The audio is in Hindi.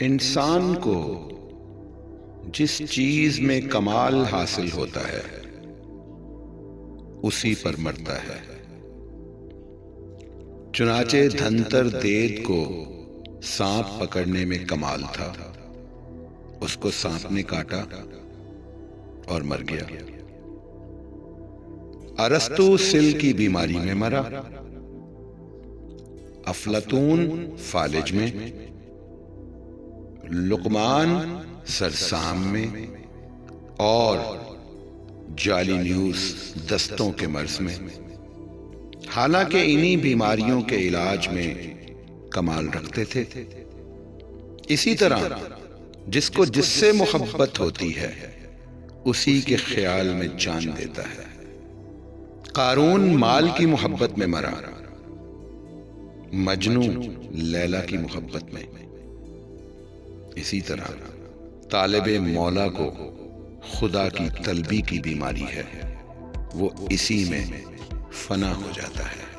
इंसान को जिस चीज में कमाल हासिल होता है उसी पर मरता है। चुनाचे धनतर देद को सांप पकड़ने में कमाल था, उसको सांप ने काटा और मर गया। अरस्तु सिल की बीमारी में मरा, अफलातून फालिज में, लुकमान सरसाम में और जाली न्यूज दस्तों के मर्ज में। हालांकि इन्हीं बीमारियों के इलाज में कमाल रखते थे। इसी तरह जिसको जिससे मोहब्बत होती है उसी के ख्याल में जान देता है। कारून माल की मोहब्बत में मरा, मजनू लैला की मोहब्बत में। इसी तरह तालिबे मौला को खुदा की तलबी की बीमारी है, वो इसी में फना हो जाता है।